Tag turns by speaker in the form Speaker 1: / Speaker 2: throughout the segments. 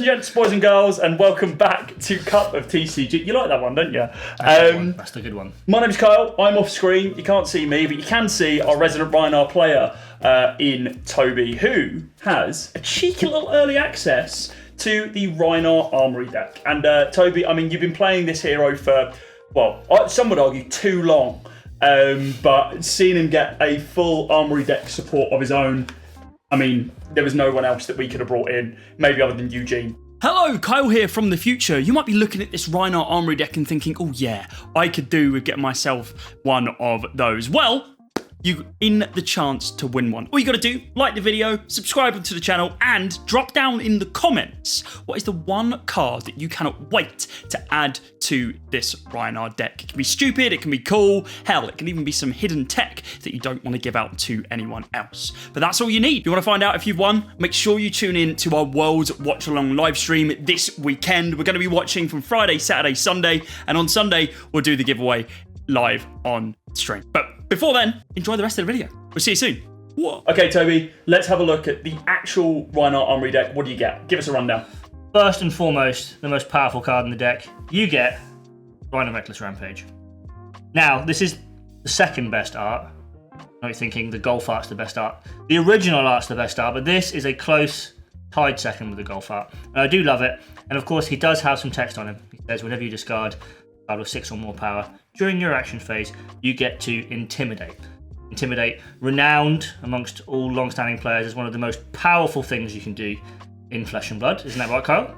Speaker 1: gents, boys and girls, and welcome back to Cup of TCG. You like that one, don't you?
Speaker 2: That's the good one.
Speaker 1: My name's Kyle. I'm off screen. You can't see me, but you can see our resident RHINAR player in Toby, who has a cheeky little early access to the RHINAR Armory deck. And Toby, I mean, you've been playing this hero for, well, some would argue too long, but seeing him get a full Armory deck support of his own, I mean, there was no one else that we could have brought in, maybe other than Eugene.
Speaker 3: Hello, Kyle here from the future. You might be looking at this RHINAR Armory deck and thinking, oh yeah, I could do with getting myself one of those. Well, you in the chance to win one. All you gotta do, like the video, subscribe to the channel, and drop down in the comments what is the one card that you cannot wait to add to this RHINAR deck. It can be stupid, it can be cool, hell, it can even be some hidden tech that you don't want to give out to anyone else. But that's all you need. If you want to find out if you've won, make sure you tune in to our World's Watch Along live stream this weekend. We're going to be watching from Friday, Saturday, Sunday, and on Sunday, we'll do the giveaway live on stream. But before then, enjoy the rest of the video. We'll see you soon. Whoa.
Speaker 1: Okay, Toby, let's have a look at the actual RHINAR Armory deck. What do you get? Give us a rundown.
Speaker 2: First and foremost, the most powerful card in the deck, you get RHINAR Reckless Rampage. Now, this is the second best art. I know you're thinking the Golf Art's the best art. The original art's the best art, but this is a close tied second with the Golf Art. And I do love it. And of course, he does have some text on him. He says, whenever you discard a card with 6 or more power, during your action phase, you get to Intimidate. Intimidate, renowned amongst all long-standing players as one of the most powerful things you can do in Flesh and Blood. Isn't that right, Kyle?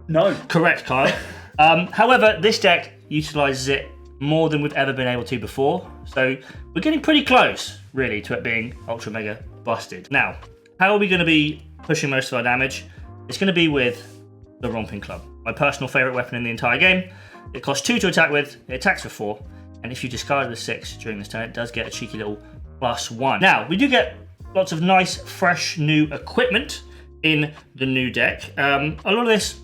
Speaker 1: No.
Speaker 2: Correct, Kyle. However, this deck utilises it more than we've ever been able to before. So we're getting pretty close, really, to it being Ultra Mega busted. Now, how are we going to be pushing most of our damage? It's going to be with the Romping Club, my personal favourite weapon in the entire game. It costs 2 to attack with, it attacks for 4, and if you discard a 6 during this turn, it does get a cheeky little +1. Now, we do get lots of nice, fresh, new equipment in the new deck. A lot of this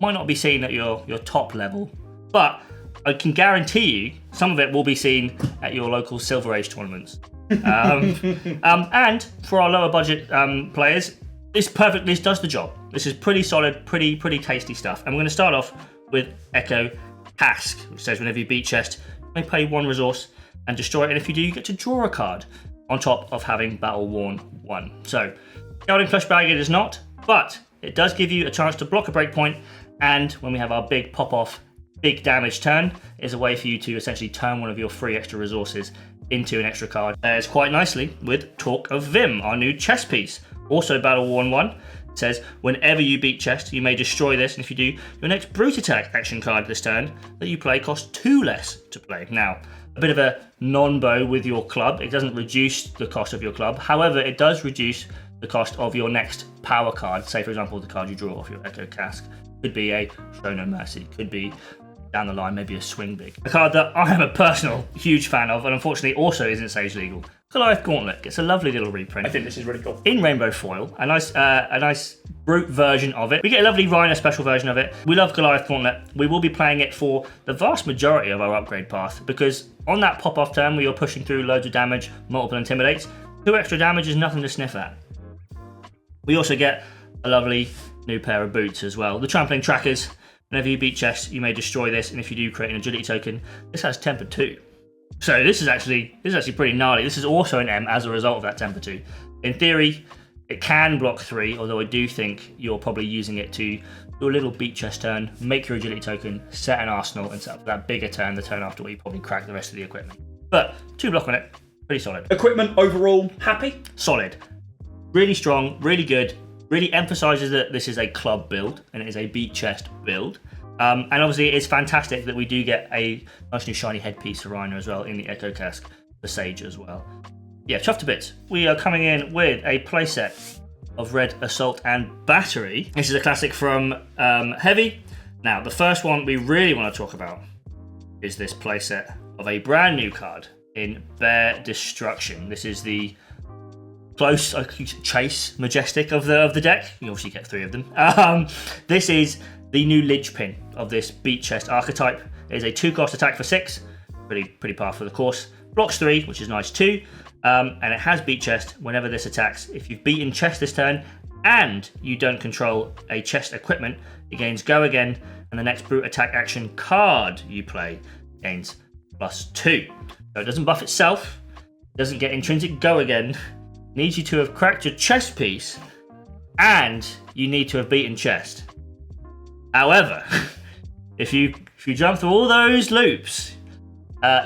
Speaker 2: might not be seen at your top level, but I can guarantee you some of it will be seen at your local Silver Age tournaments. And for our lower budget players, this does the job. This is pretty solid, pretty tasty stuff. And we're going to start off with Echo Cask, which says whenever you beat chest, you may pay 1 resource and destroy it, and if you do, you get to draw a card on top of having Battle Worn 1. So, Gelding Flesh Bag it is not, but it does give you a chance to block a breakpoint, and when we have our big pop-off, big damage turn, is a way for you to essentially turn one of your free extra resources into an extra card. Pairs quite nicely with Talk of Vim, our new chess piece. Also Battle Worn 1. It says, whenever you beat chest, you may destroy this, and if you do, your next Brute Attack action card this turn that you play costs 2 less to play. Now, a bit of a non-bow with your club. It doesn't reduce the cost of your club. However, it does reduce the cost of your next power card. Say, for example, the card you draw off your Echo Cask. Could be a Show No Mercy. Could be, down the line, maybe a Swing Big. A card that I am a personal huge fan of, and unfortunately also isn't Sage Legal. Goliath Gauntlet gets a lovely little reprint.
Speaker 1: I think this is really cool.
Speaker 2: In rainbow foil, a nice brute version of it. We get a lovely RHINAR special version of it. We love Goliath Gauntlet. We will be playing it for the vast majority of our upgrade path, because on that pop-off turn where you're pushing through loads of damage, multiple intimidates, 2 extra damage is nothing to sniff at. We also get a lovely new pair of boots as well. The Trampling Trackers. Whenever you beat chest, you may destroy this, and if you do create an agility token, this has temper 2. So this is actually pretty gnarly. This is also an M as a result of that temper 2. In theory, it can block 3, although I do think you're probably using it to do a little beat chest turn, make your agility token, set an arsenal, and set up that bigger turn the turn after where you probably crack the rest of the equipment. But 2 block on it, pretty solid.
Speaker 1: Equipment overall, happy?
Speaker 2: Solid. Really strong, really good. Really emphasises that this is a club build and it is a beat chest build. And obviously it's fantastic that we do get a nice new shiny headpiece for RHINAR as well in the Echo Cask, the Sage as well. Yeah, chuffed to bits. We are coming in with a playset of Red Assault and Battery. This is a classic from Heavy. Now, the first one we really want to talk about is this playset of a brand new card in Bear Destruction. This is the close chase majestic of the deck. You obviously get 3 of them. This is the new linchpin of this beat chest archetype. It is a 2-cost attack for 6, pretty powerful of course. Blocks 3, which is nice too, and it has beat chest whenever this attacks. If you've beaten chest this turn and you don't control a chest equipment, it gains Go Again, and the next brute attack action card you play gains +2. So it doesn't buff itself, doesn't get intrinsic Go Again, needs you to have cracked your chest piece, and you need to have beaten chest. However, if you jump through all those loops,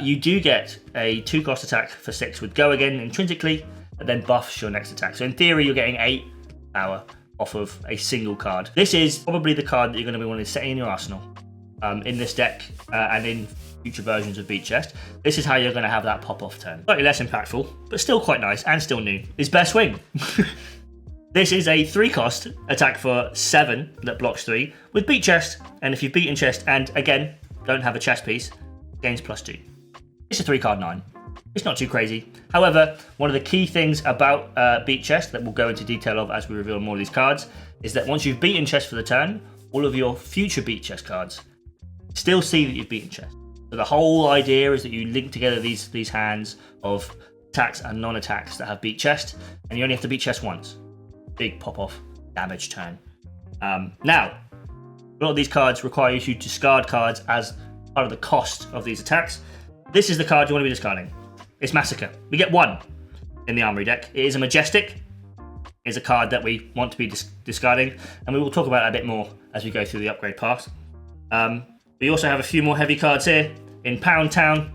Speaker 2: you do get a 2-cost attack for 6 with Go Again intrinsically, and then buffs your next attack. So in theory, you're getting 8 power off of a single card. This is probably the card that you're going to be wanting to set in your arsenal in this deck and in future versions of Beat Chest. This is how you're going to have that pop-off turn. Slightly less impactful, but still quite nice and still new, is Bear Swing. This is a 3-cost attack for 7 that blocks 3 with Beat Chest, and if you've beaten chest and, again, don't have a chest piece, gains +2. It's a 3-card 9. It's not too crazy. However, one of the key things about Beat Chest that we'll go into detail of as we reveal more of these cards is that once you've beaten chest for the turn, all of your future Beat Chest cards still see that you've beaten chest. So the whole idea is that you link together these hands of attacks and non-attacks that have Beat Chest, and you only have to beat chest once. Big pop-off damage turn. Now, a lot of these cards require you to discard cards as part of the cost of these attacks. This is the card you want to be discarding. It's Massacre. We get 1 in the Armory deck. It is a Majestic. It's a card that we want to be discarding, and we will talk about it a bit more as we go through the upgrade path. We also have a few more heavy cards here. In Pound Town,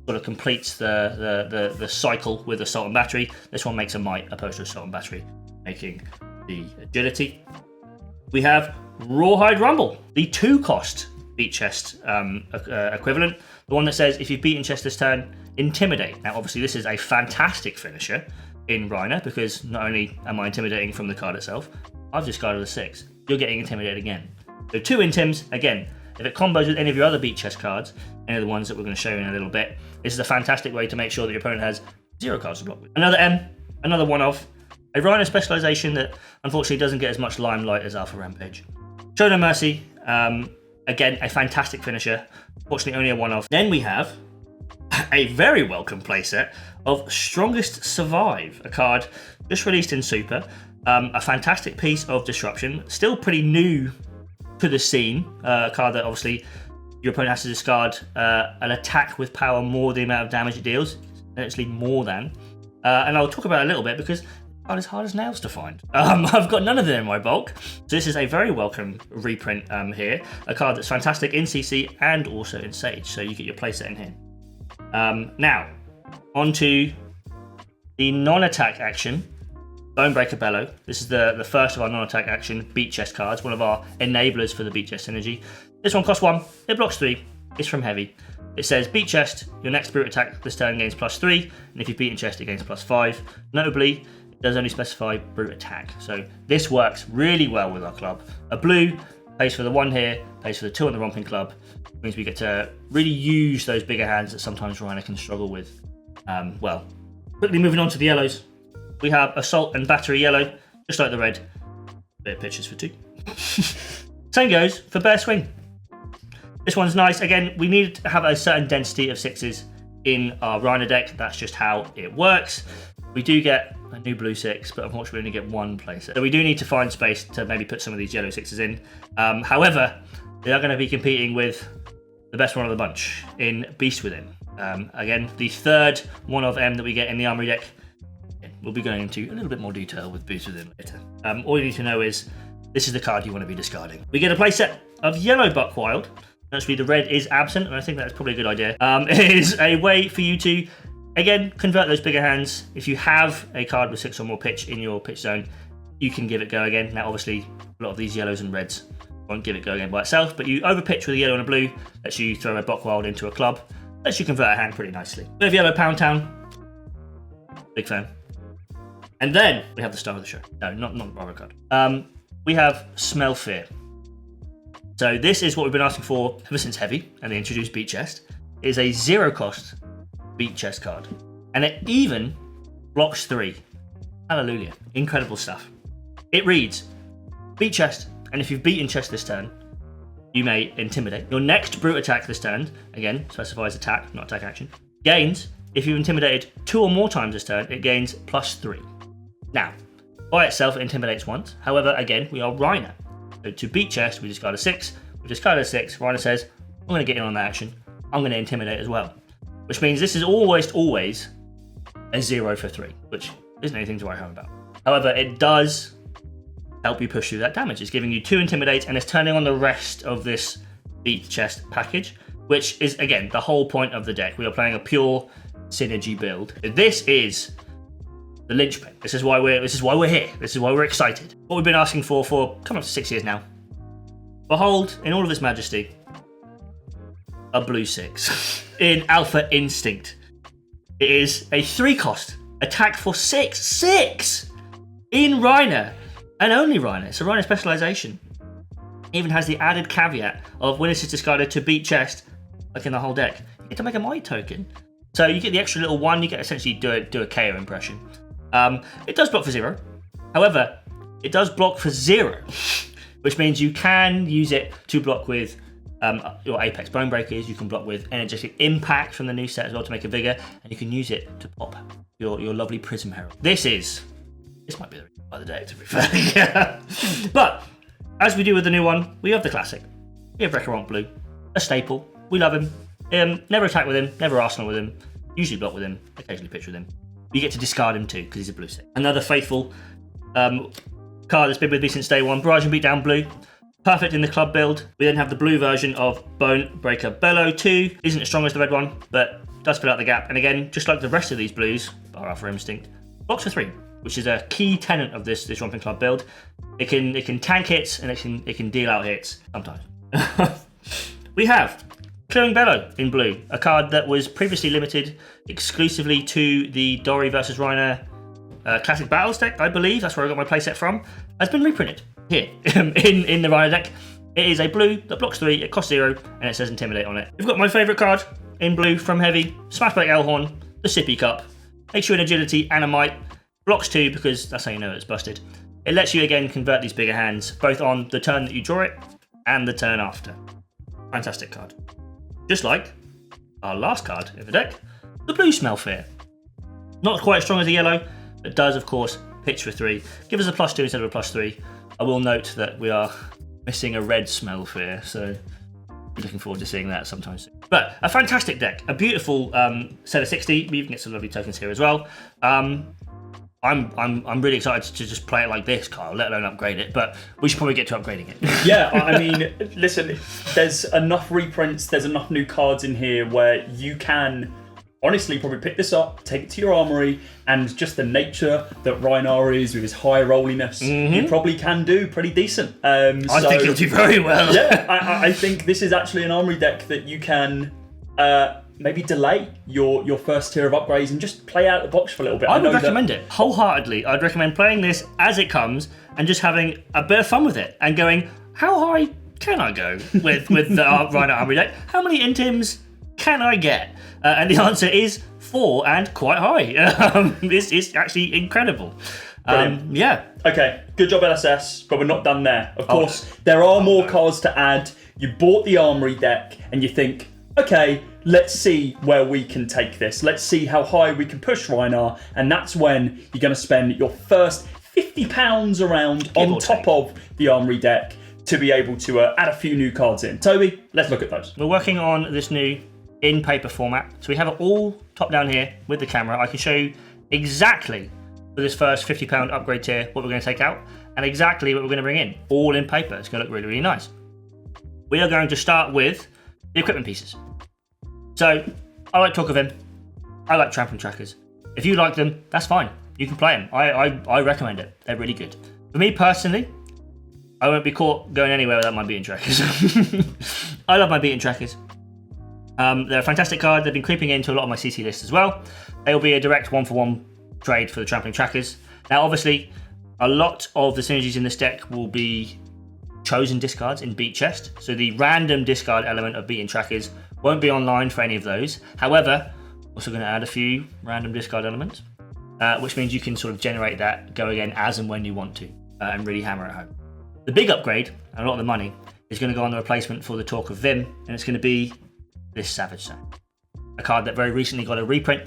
Speaker 2: sort of completes the cycle with Assault and Battery. This one makes a Might opposed to Assault and Battery, making the Agility. We have Rawhide Rumble, the 2-cost Beat Chest equivalent. The one that says, if you've beaten chest this turn, Intimidate. Now, obviously, this is a fantastic finisher in RHINAR, because not only am I intimidating from the card itself, I've discarded a 6. You're getting intimidated again. So 2 intims, again, if it combos with any of your other Beat Chest cards, any of the ones that we're going to show you in a little bit, this is a fantastic way to make sure that your opponent has 0 cards to block with. Another M, another one of, a RHINAR specialization that unfortunately doesn't get as much limelight as Alpha Rampage. Show No Mercy, again, a fantastic finisher, fortunately only a one of. Then we have a very welcome playset of Strongest Survive, a card just released in Super, a fantastic piece of disruption, still pretty new to the scene, a card that obviously your opponent has to discard an attack with power more than the amount of damage it deals, actually more than, and I'll talk about it a little bit because it's hard as nails to find. I've got none of them in my bulk, so this is a very welcome reprint here, a card that's fantastic in CC and also in Sage, so you get your playset in here. Now, onto the non-attack action, Bonebreaker Bellow. This is the first of our non-attack action Beat Chest cards, one of our enablers for the Beat Chest synergy. This one costs 1, it blocks 3, it's from heavy. It says Beat Chest, your next brute attack this turn gains +3, and if you've beaten chest it gains +5. Notably, it does only specify brute attack, so this works really well with our club. A blue pays for the 1 here, pays for the 2 on the Romping Club, means we get to really use those bigger hands that sometimes RHINAR can struggle with. Well, quickly moving on to the yellows. We have Assault and Battery yellow, just like the red. Bit of pitches for 2. Same goes for Bear Swing. This one's nice. Again, we need to have a certain density of 6s in our RHINAR deck. That's just how it works. We do get a new blue 6, but unfortunately we only get 1 playset. So we do need to find space to maybe put some of these yellow 6s in. However, they are going to be competing with the best one of the bunch in Beast Within. Again, the third one of M that we get in the Armory deck. We'll be going into a little bit more detail with Beast Within later. All you need to know is this is the card you want to be discarding. We get a playset of Yellow Buckwild. Actually, the red is absent, and I think that's probably a good idea. It is a way for you to, again, convert those bigger hands. If you have a card with 6 or more pitch in your pitch zone, you can give it Go Again. Now, obviously, a lot of these yellows and reds won't give it Go Again by itself, but you overpitch with a yellow and a blue, lets you throw a Buckwild into a club, lets you convert a hand pretty nicely. We have Yellow Pound Town. Big fan. And then we have the star of the show. No, not the Bravo card. We have Smell Fear. So this is what we've been asking for ever since Heavy, and they introduced Beat Chest. It is a 0-cost Beat Chest card. And it even blocks 3. Hallelujah. Incredible stuff. It reads, Beat Chest, and if you've beaten chest this turn, you may Intimidate. Your next brute attack this turn, again, specifies attack, not attack action, gains, if you've intimidated 2 or more times this turn, it gains +3. Now, By itself, it intimidates once. However, again, we are RHINAR. So to beat chest, we discard a 6. We discard a 6. RHINAR says, I'm going to get in on that action. I'm going to intimidate as well. Which means this is always a 0 for 3, which isn't anything to worry about. However, it does help you push through that damage. It's giving you 2 intimidate, and it's turning on the rest of this beat chest package, which is, again, the whole point of the deck. We are playing a pure synergy build. This is the linchpin. This is why we're here. This is why we're excited. What we've been asking for coming up to 6 years now. Behold, in all of its majesty, a blue 6 in Alpha Instinct. It is a 3-cost attack for 6. 6 in RHINAR, and only RHINAR. It's a RHINAR specialization. Even has the added caveat of when this is discarded to beat chest, like in the whole deck, you get to make a might token. So you get the extra little 1. You get essentially do a KO impression. It does block for 0. However, it does block for 0, which means you can use it to block with your Apex Bone Breakers. You can block with Energetic Impact from the new set as well to make it bigger, and you can use it to pop your lovely Prism Herald. This might be the reason by the deck, to be fair. But as we do with the new one, we have the classic. We have Recurrent Blue, a staple. We love him. Never attack with him, never Arsenal with him, usually block with him, occasionally pitch with him. You get to discard him too, because he's a blue 6. Another faithful card that's been with me since day one, Barrage and Beatdown Blue. Perfect in the club build. We then have the blue version of Bone Breaker Bellow 2. Isn't as strong as the red one, but does fill out the gap. And again, just like the rest of these blues, bar Alpha Instinct, blocks for 3, which is a key tenet of this Romping Club build. It can tank hits, and it can deal out hits sometimes. We have Clearing Bellow in blue, a card that was previously limited exclusively to the Dory versus RHINAR Classic Battles deck, I believe. That's where I got my playset from. Has been reprinted here in the RHINAR deck. It is a blue that blocks 3, it costs 0, and it says Intimidate on it. We've got my favourite card in blue from Heavy, Smashback Elhorn, the Sippy Cup. Makes you an agility and a might. Blocks 2 because that's how you know it's busted. It lets you again convert these bigger hands, both on the turn that you draw it and the turn after. Fantastic card. Just like our last card in the deck, the blue Smell Fear. Not quite as strong as the yellow, but does, of course, pitch for 3. Give us a +2 instead of a +3. I will note that we are missing a red Smell Fear, so I'm looking forward to seeing that sometime soon. But a fantastic deck, a beautiful set of 60. We even get some lovely tokens here as well. I'm really excited to just play it like this, Kyle, let alone upgrade it, but we should probably get to upgrading it.
Speaker 1: Yeah, I mean, listen, there's enough reprints, there's enough new cards in here where you can honestly probably pick this up, take it to your armory, and just the nature that RHINAR is with his high rolliness, you probably can do pretty decent. I
Speaker 2: think you'll do very well.
Speaker 1: Yeah, I think this is actually an armory deck that you can maybe delay your first tier of upgrades and just play out the box for a little bit.
Speaker 2: I would recommend it wholeheartedly. I'd recommend playing this as it comes and just having a bit of fun with it and going, how high can I go with the RHINAR Armory deck? How many intims can I get? And the answer is 4 and quite high. This is actually incredible. Yeah.
Speaker 1: Okay, good job LSS, but we're not done there. Of course, there are more cards to add. You bought the armory deck and you think, okay, let's see where we can take this. Let's see how high we can push RHINAR, and that's when you're going to spend your first £50 around on top of the armory deck to be able to add a few new cards in. Toby, let's look at those.
Speaker 2: We're working on this new in-paper format, so we have it all top down here with the camera. I can show you exactly for this first £50 upgrade tier what we're going to take out and exactly what we're going to bring in, all in paper. It's going to look really, really nice. We are going to start with the equipment pieces. So, I like Talk of Him. I like Trampling Trackers. If you like them, that's fine. You can play them. I recommend it. They're really good. For me personally, I won't be caught going anywhere without my beating trackers. I love my beating trackers. They're a fantastic card. They've been creeping into a lot of my CC lists as well. They will be a direct 1-for-1 trade for the Trampling Trackers. Now, obviously, a lot of the synergies in this deck will be chosen discards in Beat Chest. So the random discard element of Beating Trackers won't be online for any of those. However, also going to add a few random discard elements, which means you can sort of generate that, go again as and when you want to, and really hammer it home. The big upgrade, and a lot of the money, is going to go on the replacement for the Talk of Vim, and it's going to be this Savage Sack. A card that very recently got a reprint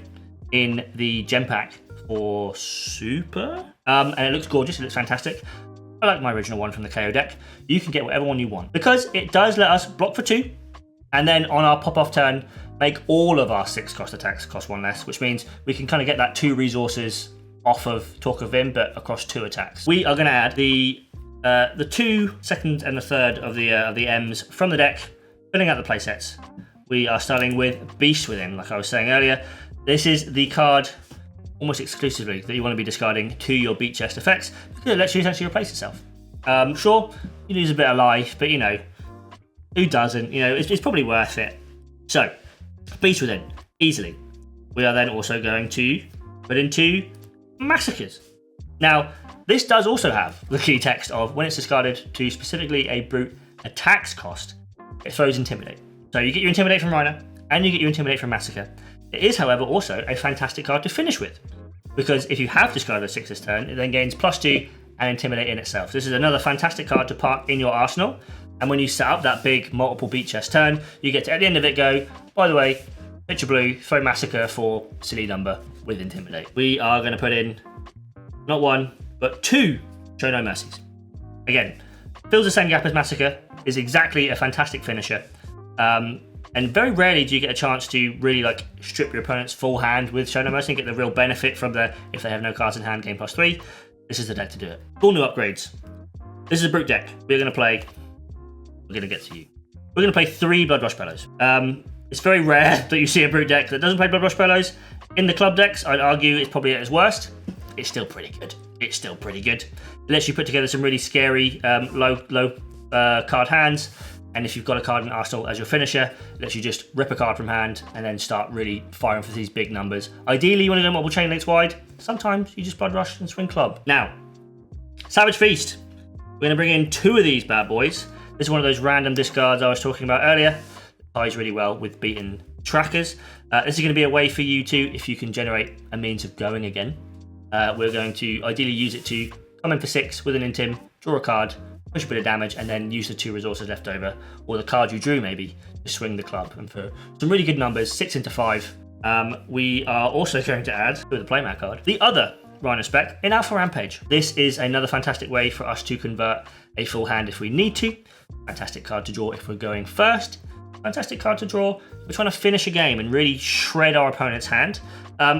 Speaker 2: in the gem pack or Super. And it looks gorgeous, it looks fantastic. I like my original one from the KO deck. You can get whatever one you want. Because it does let us block for 2, and then on our pop-off turn, make all of our 6-cost attacks cost 1 less, which means we can kind of get that 2 resources off of Talk of Vim, but across 2 attacks. We are going to add the 2 second and the third of the M's from the deck, filling out the playsets. We are starting with Beast Within, like I was saying earlier. This is the card almost exclusively that you want to be discarding to your beat chest effects, because it lets you essentially replace itself. Sure, you lose a bit of life, but you know, who doesn't? You know, it's probably worth it. So, Beast Within, easily. We are then also going to put into Massacres. Now, this does also have the key text of when it's discarded to specifically a brute attacks cost, it throws Intimidate. So you get your Intimidate from RHINAR, and you get your Intimidate from Massacre. It is, however, also a fantastic card to finish with, because if you have discarded a 6 this turn, it then gains +2 and Intimidate in itself. This is another fantastic card to park in your arsenal, and when you set up that big multiple beat chest turn, you get to, at the end of it, go, by the way, picture blue, throw Massacre for silly number with Intimidate. We are going to put in not 1, but 2 Show No Mercies. Again, fills the same gap as Massacre, is exactly a fantastic finisher. And very rarely do you get a chance to really like strip your opponent's full hand with Show No Mercy and get the real benefit from the, if they have no cards in hand, gain +3. This is the deck to do it. All new upgrades. This is a brute deck. We're going to get to you. We're going to play 3 Blood Rush Bellows. It's very rare that you see a brute deck that doesn't play Blood Rush Bellows. In the club decks, I'd argue it's probably at its worst. It's still pretty good. It lets you put together some really scary low card hands. And if you've got a card in Arsenal as your finisher, it lets you just rip a card from hand and then start really firing for these big numbers. Ideally, you want to go multiple chain links wide. Sometimes you just Blood Rush and swing club. Now, Savage Feast. We're going to bring in 2 of these bad boys. This is one of those random discards I was talking about earlier. It ties really well with beating trackers. This is going to be a way for you to, if you can generate a means of going again, we're going to ideally use it to come in for 6 with an Intim, draw a card, push a bit of damage, and then use the 2 resources left over, or the card you drew maybe, to swing the club. And for some really good numbers, 6 into 5, we are also going to add, with the playmat card, the other RHINAR spec in Alpha Rampage. This is another fantastic way for us to convert a full hand if we need to. Fantastic card to draw if we're going first. Fantastic card to draw if we're trying to finish a game and really shred our opponent's hand.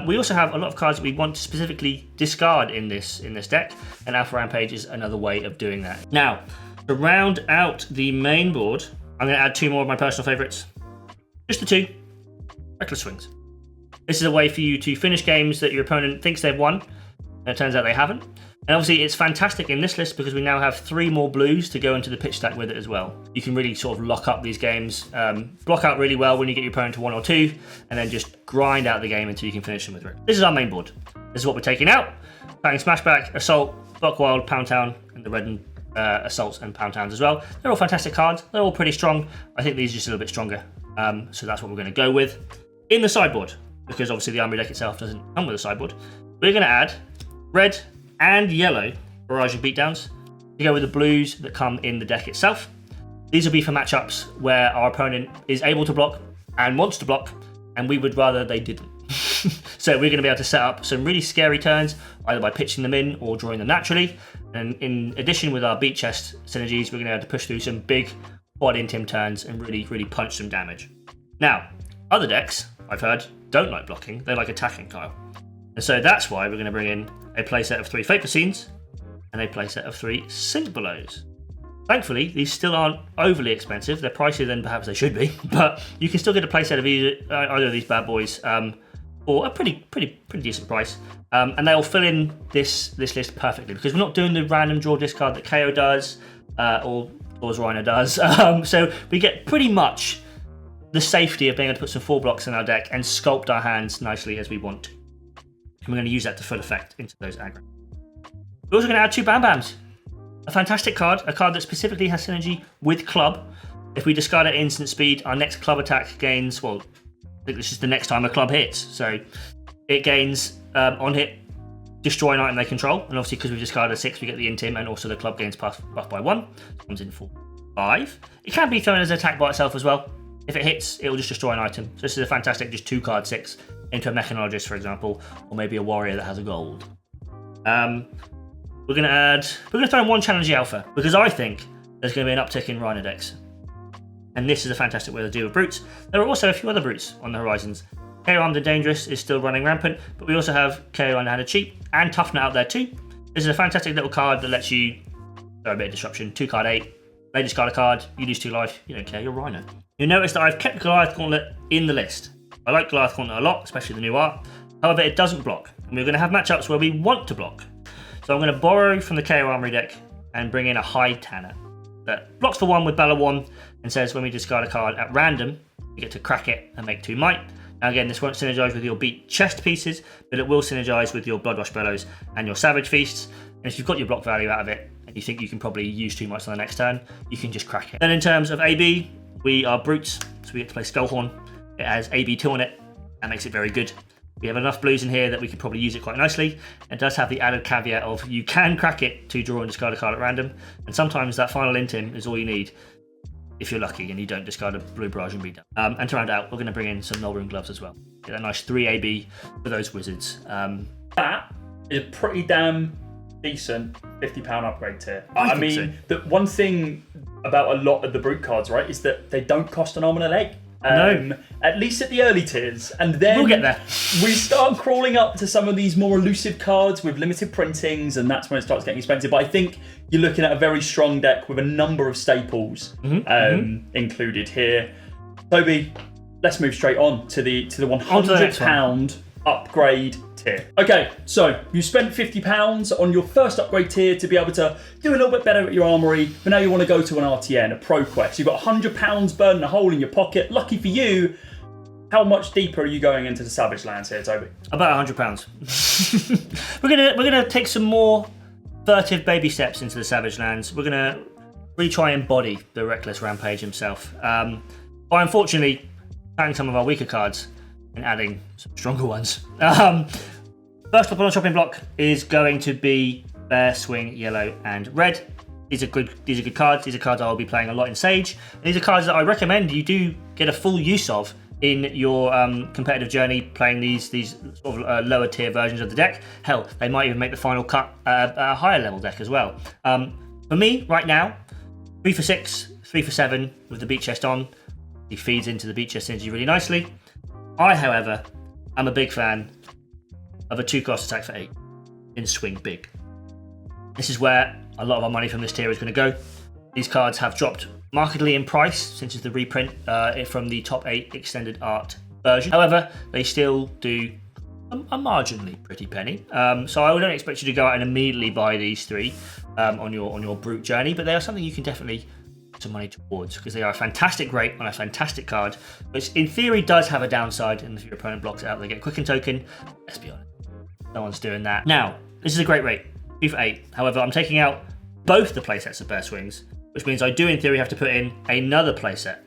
Speaker 2: We also have a lot of cards that we want to specifically discard in this deck, and Alpha Rampage is another way of doing that. Now, to round out the main board, I'm going to add 2 more of my personal favourites. Just the 2. Reckless Swings. This is a way for you to finish games that your opponent thinks they've won, and it turns out they haven't. And obviously it's fantastic in this list because we now have 3 more blues to go into the pitch stack with it as well. You can really sort of lock up these games, block out really well when you get your opponent to 1 or 2, and then just grind out the game until you can finish them with it. This is our main board. This is what we're taking out. Playing Smashback, Assault, Block Wild, Pound Town, and the red and Assaults and Pound Towns as well. They're all fantastic cards. They're all pretty strong. I think these are just a little bit stronger. So that's what we're going to go with. In the sideboard, because obviously the Armory deck itself doesn't come with a sideboard, we're going to add red and yellow Barrage of Beatdowns to go with the blues that come in the deck itself. These will be for matchups where our opponent is able to block and wants to block, and we would rather they didn't. So we're going to be able to set up some really scary turns, either by pitching them in or drawing them naturally. And in addition, with our beat chest synergies, we're going to be able to push through some big quad Intim turns and really punch some damage. Now, other decks, I've heard, don't like blocking, they like attacking, Kyle. And so that's why we're going to bring in a playset of 3 Fate Scenes and a playset of 3 Sink Belows. Thankfully, these still aren't overly expensive. They're pricier than perhaps they should be, but you can still get a playset of either of these bad boys for a pretty decent price. And they'll fill in this list perfectly because we're not doing the random draw discard that KO does or as RHINAR does. So we get pretty much the safety of being able to put some 4 blocks in our deck and sculpt our hands nicely as we want to. And we're going to use that to full effect into those aggro. We're also going to add 2 Bam Bams. A fantastic card, a card that specifically has synergy with club. If we discard at instant speed, our next club attack gains, well, I think this is the next time a club hits. So it gains on hit, destroy an item they control. And obviously because we've discarded a 6, we get the Intim, and also the club gains buff by 1. It comes in for 5. It can be thrown as an attack by itself as well. If it hits, it will just destroy an item. So this is a fantastic just 2 card 6 into a mechanologist, for example, or maybe a warrior that has a gold. We're gonna throw in one challenge alpha because I think there's gonna be an uptick in RHINAR decks. And this is a fantastic way to deal with brutes. There are also a few other brutes on the horizons. KO Armed and Dangerous is still running rampant, but we also have KO Underhanded Cheap and Toughnut out there too. This is a fantastic little card that lets you throw a bit of disruption. 2 card 8, they discard a card, you lose 2 life, you don't care, you're RHINAR. You'll notice that I've kept Goliath Gauntlet in the list. I like Goliath Gauntlet a lot, especially the new art. However, it doesn't block, and we're going to have matchups where we want to block. So I'm going to borrow from the KO Armory deck and bring in a Hide Tanner that blocks for 1 with Bella 1 and says when we discard a card at random, you get to crack it and make 2 might. Now again, this won't synergize with your beat chest pieces, but it will synergize with your Bloodrush Bellows and your Savage Feasts. And if you've got your block value out of it, and you think you can probably use too much on the next turn, you can just crack it. Then in terms of AB, we are brutes, so we get to play Skullhorn. It has AB2 on it, that makes it very good. We have enough blues in here that we could probably use it quite nicely. It does have the added caveat of you can crack it to draw and discard a card at random, and sometimes that final intim is all you need if you're lucky and you don't discard a blue barrage and be done. And to round out, we're going to bring in some Null Rune Gloves as well. Get that nice 3 AB for those wizards.
Speaker 1: That is a pretty damn decent £50 upgrade tier.
Speaker 2: I mean,
Speaker 1: the one thing about a lot of the brute cards, right, is that they don't cost an arm and a leg.
Speaker 2: No.
Speaker 1: At least at the early tiers, and then
Speaker 2: We'll get there.
Speaker 1: we start crawling up to some of these more elusive cards with limited printings, and that's when it starts getting expensive. But I think you're looking at a very strong deck with a number of staples included here. Toby, let's move straight on to the £100 upgrade tier. Okay, so you spent £50 on your first upgrade tier to be able to do a little bit better at your armory, but now you want to go to an RTN, a Pro Quest. You've got £100 burning a hole in your pocket. Lucky for you. How much deeper are you going into the Savage Lands here, Toby?
Speaker 2: About £100. we're gonna take some more furtive baby steps into the Savage Lands. We're gonna really try and embody the Reckless Rampage himself. By unfortunately playing some of our weaker cards and adding some stronger ones. First up on the chopping block is going to be Bear, Swing, Yellow, and Red. These are good cards. These are cards I'll be playing a lot in Sage. And these are cards that I recommend you do get a full use of in your competitive journey, playing these sort of lower tier versions of the deck. Hell, they might even make the final cut at a higher level deck as well. For me, right now, 3 for 6, 3 for 7 with the beat chest on. He feeds into the beat chest synergy really nicely. I, however, am a big fan of a 2-cost attack for 8 in Swing Big. This is where a lot of our money from this tier is going to go. These cards have dropped markedly in price since it's the reprint from the top 8 extended art version. However, they still do a marginally pretty penny. So I don't expect you to go out and immediately buy these 3 on your brute journey, but they are something you can definitely some money towards because they are a fantastic rate on a fantastic card, which in theory does have a downside, and if your opponent blocks it out, they get Quicken Token. Let's be honest, no one's doing that. Now, this is a great rate, 2 for 8. However, I'm taking out both the playsets of Bear Swings, which means I do in theory have to put in another playset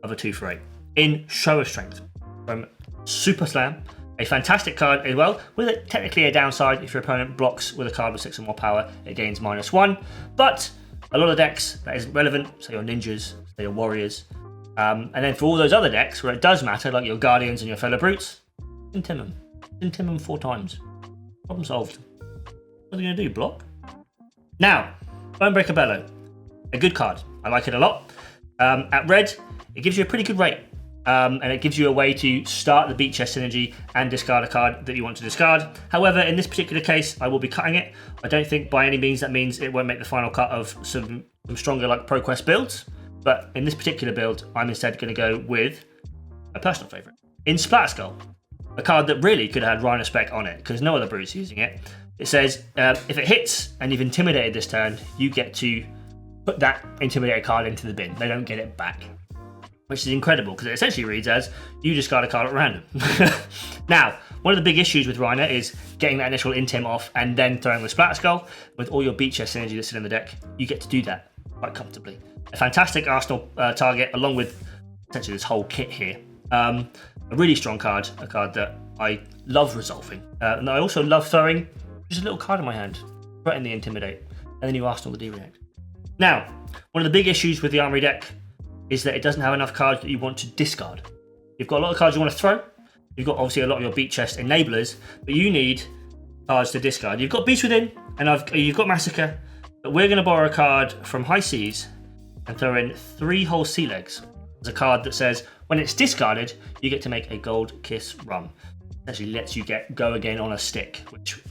Speaker 2: of a 2 for 8 in Show of Strength from Super Slam. A fantastic card as well, with technically a downside. If your opponent blocks with a card with 6 or more power, it gains -1. But a lot of decks, that isn't relevant, say your ninjas, say your warriors. And then for all those other decks where it does matter, like your guardians and your fellow brutes, intim them. Intim them 4 times. Problem solved. What are they going to do, block? Now, Bonebreaker Bellow. A good card. I like it a lot. At red, it gives you a pretty good rate. And it gives you a way to start the beat chest synergy and discard a card that you want to discard. However, in this particular case, I will be cutting it. I don't think by any means that means it won't make the final cut of some stronger like Pro Quest builds. But in this particular build, I'm instead going to go with a personal favourite. In Splatterskull, a card that really could have had RHINAR spec on it because no other brute's using it. It says, if it hits and you've intimidated this turn, you get to put that intimidated card into the bin. They don't get it back. Which is incredible because it essentially reads as you discard a card at random. Now, one of the big issues with RHINAR is getting that initial intim off and then throwing the Splatterskull. With all your beat chest synergy that's in the deck, you get to do that quite comfortably. A fantastic arsenal target along with essentially this whole kit here. A really strong card, a card that I love resolving. And I also love throwing just a little card in my hand, threaten the Intimidate, and then you arsenal the D-React. Now, one of the big issues with the Armory deck is that it doesn't have enough cards that you want to discard. You've got a lot of cards you want to throw, You've got obviously a lot of your beat chest enablers, but you need cards to discard. You've got Beast Within, and you've got Massacre, but we're going to borrow a card from High Seas and throw in 3 whole sea legs. There's a card that says when it's discarded, you get to make a Gold Kiss Rum. It actually lets you go again on a stick, which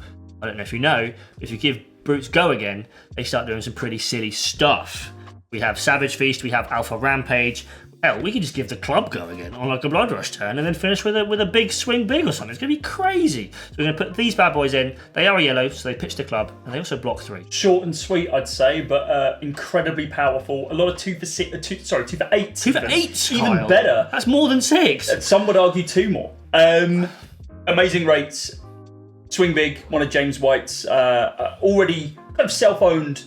Speaker 2: I don't know if you know. If you give brutes go again, they start doing some pretty silly stuff. We have Savage Feast, we have Alpha Rampage. Hell, we could just give the club go again on like a Blood Rush turn and then finish with a big swing big or something. It's going to be crazy. So we're going to put these bad boys in. They are yellow, so they pitch the club, and they also block 3.
Speaker 1: Short and sweet, I'd say, but incredibly powerful. A lot of 2 for 8. 2 for 8, even
Speaker 2: Kyle.
Speaker 1: better.
Speaker 2: That's more than 6.
Speaker 1: Some would argue 2 more. Amazing rates. Swing big. One of James White's already kind of self-owned.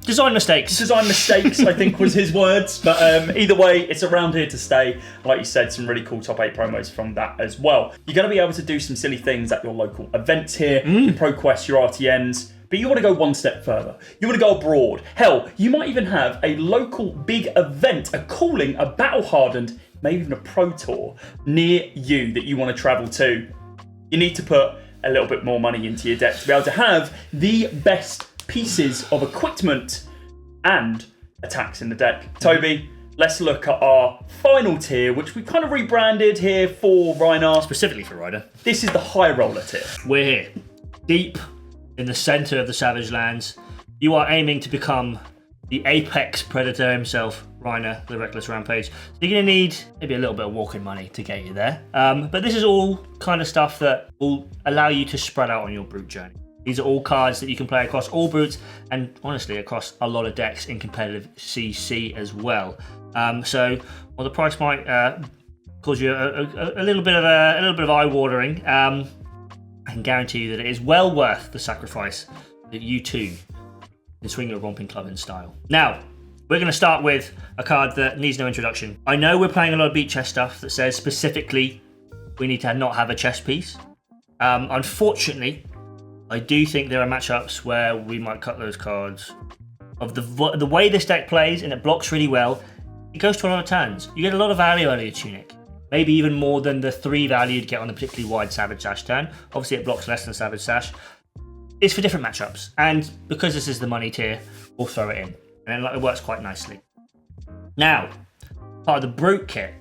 Speaker 2: Design mistakes.
Speaker 1: Design mistakes, I think was his words. But either way, it's around here to stay. Like you said, some really cool top 8 promos from that as well. You're going to be able to do some silly things at your local events here, your ProQuest, your RTNs. But you want to go one step further. You want to go abroad. Hell, you might even have a local big event, a calling, a battle-hardened, maybe even a pro tour near you that you want to travel to. You need to put a little bit more money into your deck to be able to have the best pieces of equipment and attacks in the deck. Toby, let's look at our final tier, which we kind of rebranded here for RHINAR.
Speaker 2: Specifically for Ryder.
Speaker 1: This is the high roller tier.
Speaker 2: We're here, deep in the centre of the Savage Lands. You are aiming to become the apex predator himself, RHINAR, the Reckless Rampage. So you're going to need maybe a little bit of walking money to get you there. But this is all kind of stuff that will allow you to spread out on your brute journey. These are all cards that you can play across all brutes and honestly across a lot of decks in competitive CC as well. So while the price might cause you a little bit of eye watering, I can guarantee you that it is well worth the sacrifice that you too can swing your romping club in style. Now, we're going to start with a card that needs no introduction. I know we're playing a lot of beat chest stuff that says specifically we need to not have a chest piece. Unfortunately, I do think there are matchups where we might cut those cards. Of the way this deck plays, and it blocks really well, it goes to a lot of turns. You get a lot of value out of your Tunic. Maybe even more than the 3 value you'd get on a particularly wide Savage Sash turn. Obviously it blocks less than Savage Sash. It's for different matchups. And because this is the money tier, we'll throw it in. And it works quite nicely. Now, part of the Brute kit.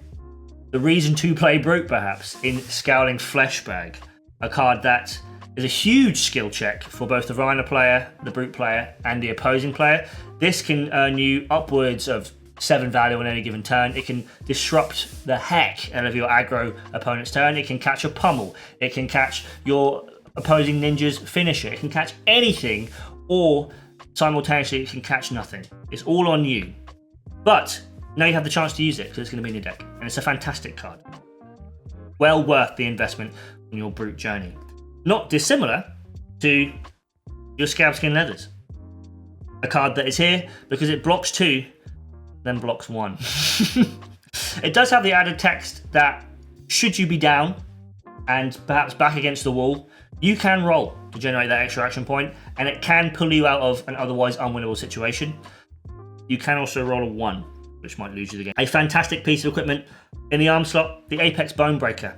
Speaker 2: The reason to play Brute perhaps in Scowling Fleshbag. A card that is a huge skill check for both the RHINAR player, the Brute player, and the opposing player. This can earn you upwards of 7 value on any given turn. It can disrupt the heck out of your aggro opponent's turn. It can catch a pummel. It can catch your opposing ninja's finisher. It can catch anything, or simultaneously it can catch nothing. It's all on you. But now you have the chance to use it because it's going to be in your deck. And it's a fantastic card. Well worth the investment in your Brute journey. Not dissimilar to your Scabskin Leathers. A card that is here because it blocks 2, then blocks 1. It does have the added text that should you be down and perhaps back against the wall, you can roll to generate that extra action point, and it can pull you out of an otherwise unwinnable situation. You can also roll a 1, which might lose you the game. A fantastic piece of equipment in the arm slot, the Apex Bonebreaker.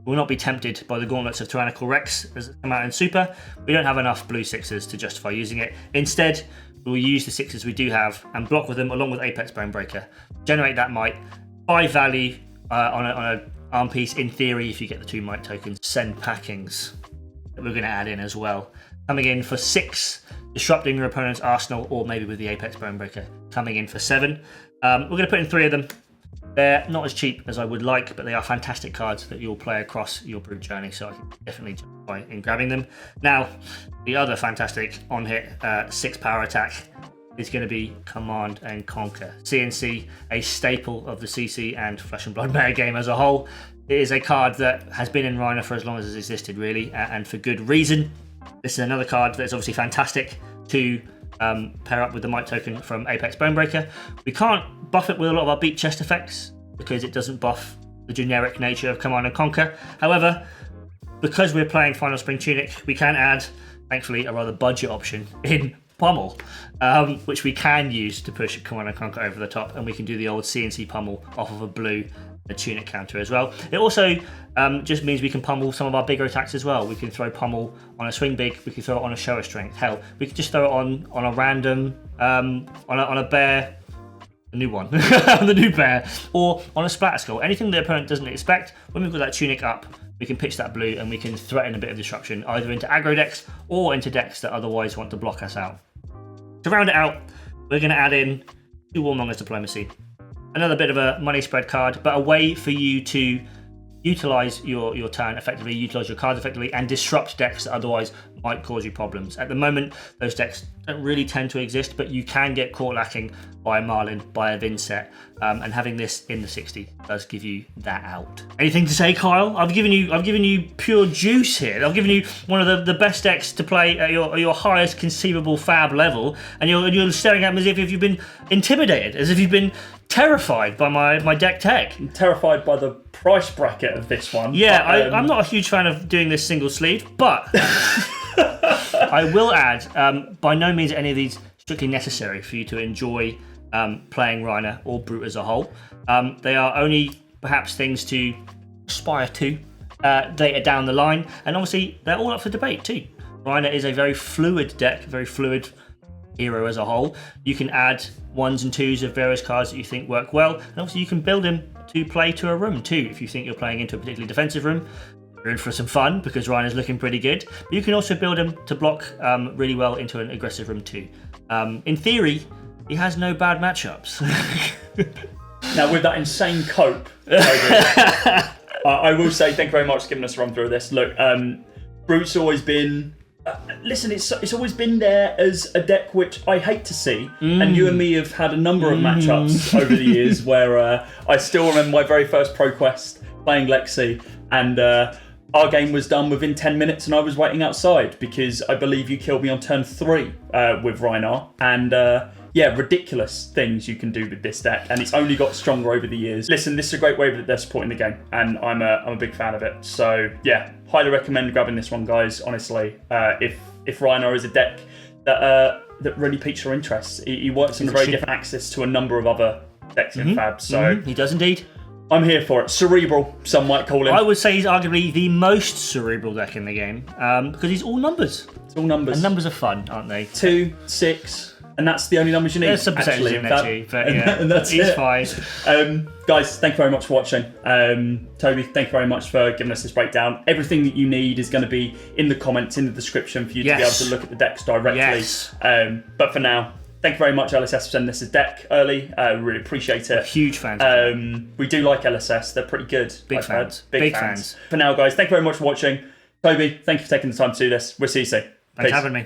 Speaker 2: Will not be tempted by the gauntlets of Tyrannical Rex as it come out in Super. We don't have enough blue 6s to justify using it. Instead, we will use the 6s we do have and block with them along with Apex Bonebreaker. Generate that might. 5 value on an arm piece in theory if you get the 2 might tokens. Send packings that we're going to add in as well. Coming in for 6, disrupting your opponent's arsenal, or maybe with the Apex Bonebreaker coming in for 7. We're going to put in 3 of them. They're not as cheap as I would like, but they are fantastic cards that you'll play across your Brute journey, so I can definitely justify in grabbing them. Now, the other fantastic on-hit 6 power attack is going to be Command and Conquer. CNC, a staple of the CC and Flesh and Blood meta game as a whole. It is a card that has been in RHINAR for as long as it's existed, really, and for good reason. This is another card that's obviously fantastic to pair up with the might token from Apex Bonebreaker. We can't buff it with a lot of our beat chest effects because it doesn't buff the generic nature of Command and Conquer. However, because we're playing Final Spring Tunic, we can add, thankfully, a rather budget option in Pummel, which we can use to push Command and Conquer over the top, and we can do the old CNC Pummel off of a blue a tunic counter as well. It also just means we can pummel some of our bigger attacks as well. We can throw pummel on a swing big, we can throw it on a show of strength. Hell, we could just throw it on a random, on a bear, the new one, the new bear, or on a splatter skull. Anything the opponent doesn't expect, when we've got that tunic up, we can pitch that blue and we can threaten a bit of disruption, either into aggro decks or into decks that otherwise want to block us out. To round it out, we're going to add in 2 Warmonger's Diplomacy. Another bit of a money spread card, but a way for you to utilise your turn effectively, utilise your cards effectively, and disrupt decks that otherwise might cause you problems. At the moment, those decks don't really tend to exist, but you can get caught lacking by a Marlin, by a Vinset, and having this in the 60 does give you that out. Anything to say, Kyle? I've given you pure juice here. I've given you one of the best decks to play at your highest conceivable fab level, and you're staring at me as if you've been intimidated, as if you've been terrified by my deck tech.
Speaker 1: I'm terrified by the price bracket of this one.
Speaker 2: Yeah, I'm not a huge fan of doing this single sleeve, but I will add, by no means are any of these strictly necessary for you to enjoy playing RHINAR or Brute as a whole. They are only perhaps things to aspire to later down the line, and obviously they're all up for debate too. RHINAR is a very fluid deck, very fluid hero as a whole. You can add 1s and 2s of various cards that you think work well, and obviously you can build him to play to a room too. If you think you're playing into a particularly defensive room, you're in for some fun because RHINAR's looking pretty good. But you can also build him to block really well into an aggressive room too. In theory, he has no bad matchups.
Speaker 1: Now with that insane cope, I will say thank you very much for giving us a run through of this. Look, Brute's always been... listen, it's always been there as a deck which I hate to see, and you and me have had a number of matchups over the years where I still remember my very first Pro Quest playing Lexi, and our game was done within 10 minutes and I was waiting outside because I believe you killed me on turn 3 with RHINAR, and yeah, ridiculous things you can do with this deck, and it's only got stronger over the years. Listen, this is a great way that they're supporting the game, and I'm a big fan of it. So yeah, highly recommend grabbing this one, guys. Honestly, if RHINAR is a deck that really piques your interest, he works on a very different axis to a number of other decks in Fab. So
Speaker 2: he does indeed.
Speaker 1: I'm here for it. Cerebral, some might call him.
Speaker 2: I would say he's arguably the most cerebral deck in the game because he's all numbers.
Speaker 1: It's all numbers.
Speaker 2: And numbers are fun, aren't they?
Speaker 1: 2, 6. And that's the only numbers you need.
Speaker 2: There's some percentage in there too, but yeah,
Speaker 1: and that's
Speaker 2: it's
Speaker 1: it.
Speaker 2: fine.
Speaker 1: Guys, thank you very much for watching. Toby, thank you very much for giving us this breakdown. Everything that you need is going to be in the comments, in the description for you to be able to look at the decks directly.
Speaker 2: Yes.
Speaker 1: But for now, thank you very much, LSS, for sending us a deck early. Really appreciate it.
Speaker 2: Huge fans.
Speaker 1: We do like LSS. They're pretty good.
Speaker 2: Big fans. Big fans.
Speaker 1: For now, guys, thank you very much for watching. Toby, thank you for taking the time to do this. We'll see you soon.
Speaker 2: Thanks for having me.